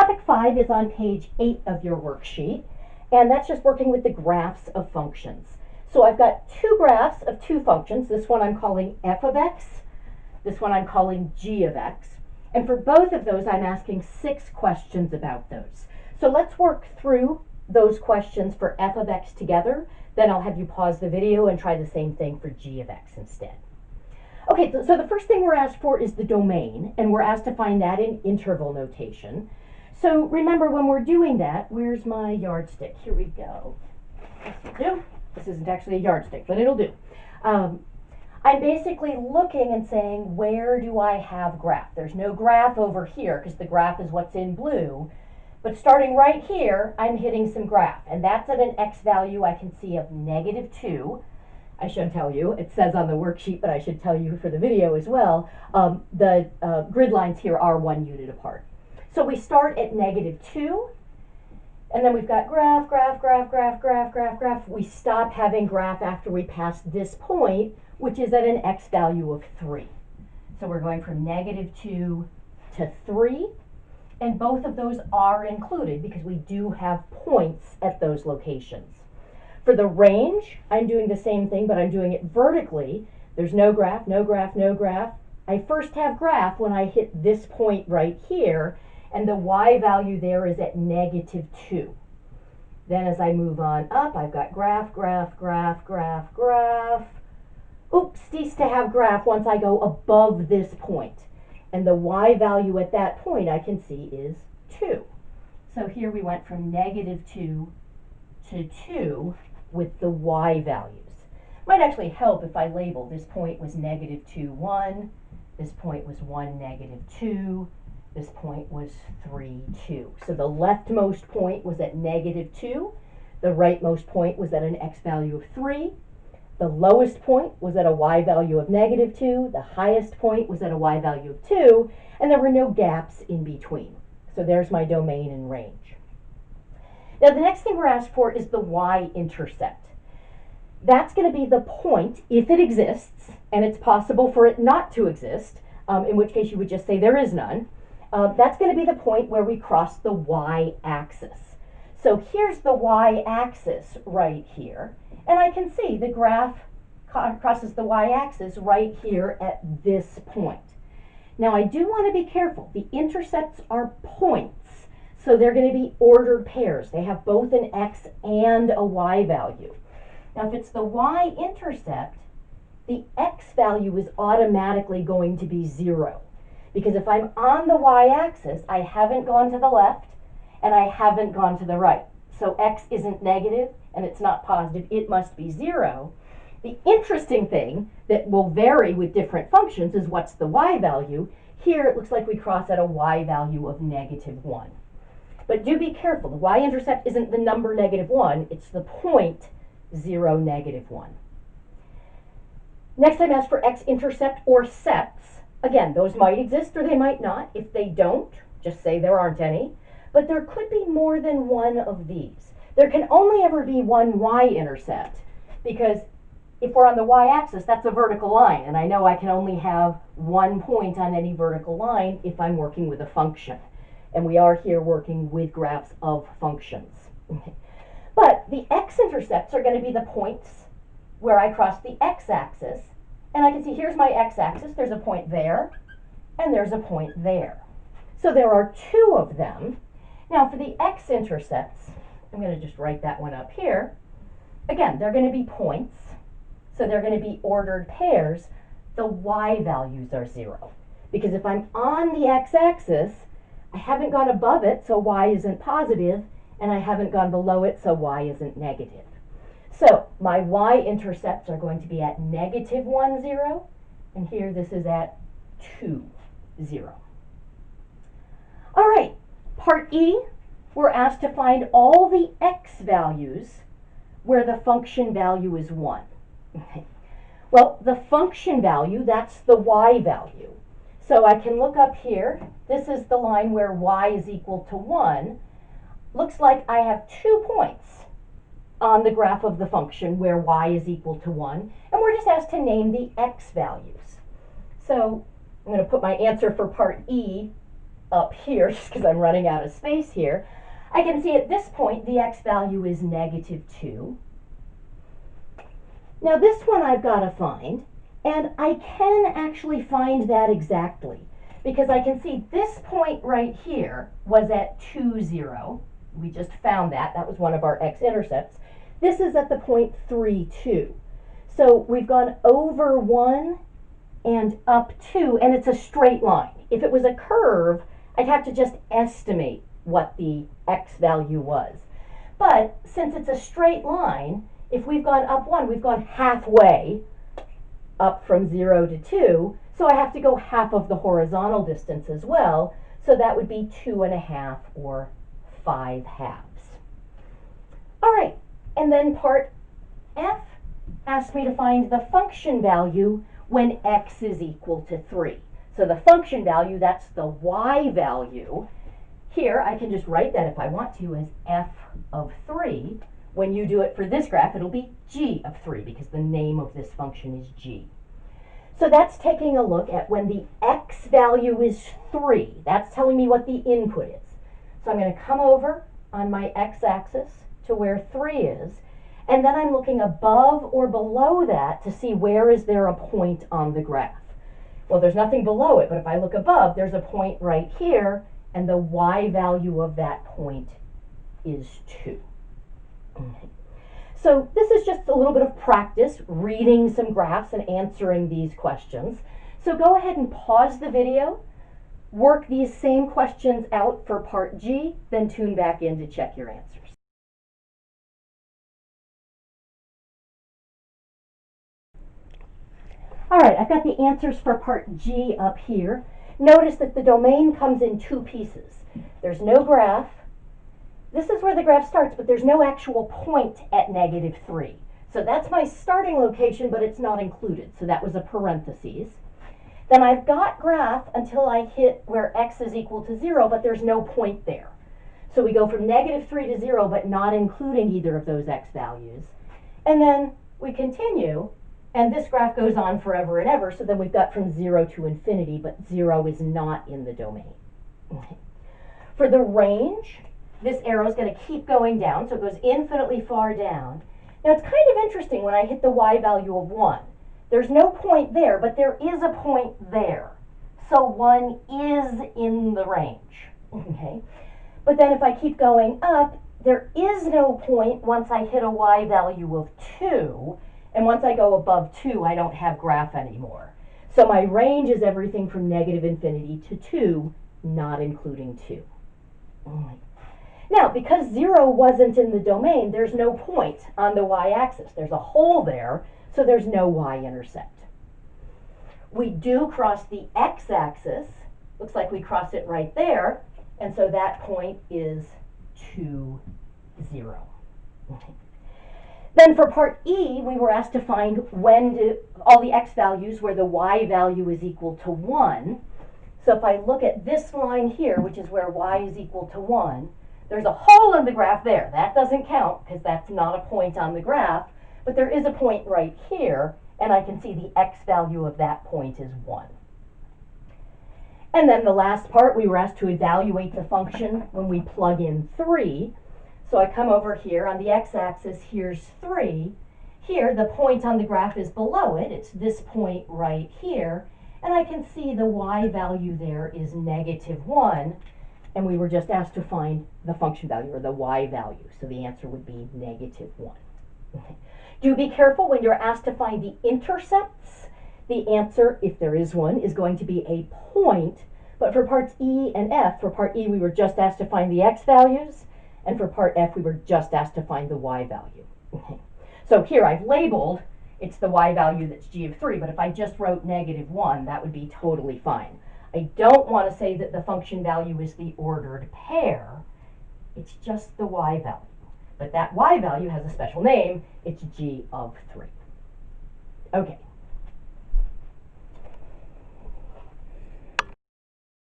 topic 5 is on page 8 of your worksheet, and that's just working with the graphs of functions. So I've got two graphs of two functions. This one I'm calling f of x, this one I'm calling g of x. And for both of those, I'm asking 6 questions about those. So let's work through those questions for f of x together. Then I'll have you pause the video and try the same thing for g of x instead. Okay, so the first thing we're asked for is the domain, and we're asked to find that in interval notation. So remember, when we're doing that, where's my yardstick? Here we go. This will do. This isn't actually a yardstick, but it'll do. I'm basically looking and saying, where do I have graph? There's no graph over here because the graph is what's in blue. But starting right here, I'm hitting some graph, and that's at an x value I can see of -2. I should tell you, it says on the worksheet, but I should tell you for the video as well, the grid lines here are 1 unit apart. So we start at -2, and then we've got graph, graph, graph, graph, graph, graph, graph. We stop having graph after we pass this point, which is at an x value of 3. So we're going from -2 to 3, and both of those are included because we do have points at those locations. For the range, I'm doing the same thing, but I'm doing it vertically. There's no graph, no graph, no graph. I first have graph when I hit this point right here, and the y value there is at -2. Then as I move on up, I've got graph, graph, graph, graph, graph. Oops, cease to have graph once I go above this point. And the y value at that point I can see is 2. So here we went from -2 to 2 with the y values. Might actually help if I label this point was -2, 1, this point was 1, -2, this point was 3, 2. So the leftmost point was at -2, the rightmost point was at an x value of 3, the lowest point was at a y value of -2, the highest point was at a y value of 2, and there were no gaps in between. So there's my domain and range. Now the next thing we're asked for is the Y-intercept. That's going to be the point, if it exists, and it's possible for it not to exist, in which case you would just say there is none. That's going to be the point where we cross the y-axis. So here's the y-axis right here, and I can see the graph crosses the y-axis right here at this point. Now I do want to be careful. The intercepts are points, so they're going to be ordered pairs. They have both an x and a y value. Now if it's the y-intercept, the x value is automatically going to be 0. Because if I'm on the y-axis, I haven't gone to the left and I haven't gone to the right. So x isn't negative and it's not positive, it must be 0. The interesting thing that will vary with different functions is what's the y value. Here it looks like we cross at a y value of -1. But do be careful, the y-intercept isn't the number -1, it's the point 0, -1. Next I'm asked for x-intercept or septs. Again, those might exist or they might not. If they don't, just say there aren't any. But there could be more than one of these. There can only ever be one y-intercept because if we're on the y-axis, that's a vertical line. And I know I can only have one point on any vertical line if I'm working with a function. And we are here working with graphs of functions. But the x-intercepts are going to be the points where I cross the x-axis. And I can see here's my x-axis, there's a point there, and there's a point there. So there are 2 of them. Now for the x-intercepts, I'm going to just write that one up here. Again, they're going to be points, so they're going to be ordered pairs. The y values are 0. Because if I'm on the x-axis, I haven't gone above it, so y isn't positive, and I haven't gone below it, so y isn't negative. So my y-intercepts are going to be at -1, 0, and here this is at 2, 0. All right, part E, we're asked to find all the x values where the function value is 1. Well, the function value, that's the y value. So I can look up here. This is the line where y is equal to 1. Looks like I have 2 points on the graph of the function where y is equal to 1, and we're just asked to name the x values. So I'm going to put my answer for part E up here, just because I'm running out of space here, I can see at this point the x value is -2. Now this one I've got to find, and I can actually find that exactly, because I can see this point right here was at 2, 0. We just found that. That was one of our x-intercepts. This is at the point 3, 2. So we've gone over 1 and up 2, and it's a straight line. If it was a curve, I'd have to just estimate what the x value was. But since it's a straight line, if we've gone up 1, we've gone halfway up from 0 to 2, so I have to go half of the horizontal distance as well, so that would be 2.5 or 5 halves. All right, and then part F asked me to find the function value when x is equal to 3. So the function value, that's the y value. Here, I can just write that if I want to as f of 3. When you do it for this graph, it'll be g of 3 because the name of this function is g. So that's taking a look at when the x value is 3. That's telling me what the input is. So I'm going to come over on my x-axis to where 3 is, and then I'm looking above or below that to see where is there a point on the graph. Well, there's nothing below it, but if I look above, there's a point right here, and the y value of that point is 2. Okay. So this is just a little bit of practice, reading some graphs and answering these questions. So go ahead and pause the video, work these same questions out for part G, then tune back in to check your answers. All right, I've got the answers for part G up here. Notice that the domain comes in 2 pieces. There's no graph. This is where the graph starts, but there's no actual point at -3. So that's my starting location, but it's not included. So that was a parentheses. Then I've got graph until I hit where x is equal to 0, but there's no point there. So we go from -3 to 0, but not including either of those x values. And then we continue, and this graph goes on forever and ever. So then we've got from 0 to infinity, but 0 is not in the domain. Okay. For the range, this arrow is going to keep going down, so it goes infinitely far down. Now it's kind of interesting when I hit the y value of 1. There's no point there, but there is a point there. So 1 is in the range. Okay. But then if I keep going up, there is no point once I hit a y value of 2. And once I go above 2, I don't have graph anymore. So my range is everything from -infinity to 2, not including 2. All right. Now, because 0 wasn't in the domain, there's no point on the y-axis. There's a hole there, so there's no y-intercept. We do cross the x-axis. Looks like we cross it right there, and so that point is 2, 0. Okay. Then for part E, we were asked to find when all the x values where the y value is equal to 1. So if I look at this line here, which is where y is equal to 1, there's a hole in the graph there. That doesn't count because that's not a point on the graph, but there is a point right here, and I can see the x value of that point is 1. And then the last part, we were asked to evaluate the function when we plug in 3. So I come over here on the x-axis, here's 3. Here, the point on the graph is below it. It's this point right here. And I can see the y value there is -1. And we were just asked to find the function value, or the y value. So the answer would be -1. Okay. Do be careful when you're asked to find the intercepts. The answer, if there is one, is going to be a point. But for parts E and F, for part E we were just asked to find the x values. And for part F, we were just asked to find the y value. Okay. So here I've labeled, it's the y value that's g of 3, but if I just wrote -1, that would be totally fine. I don't want to say that the function value is the ordered pair. It's just the y value. But that y value has a special name. It's g of 3. Okay.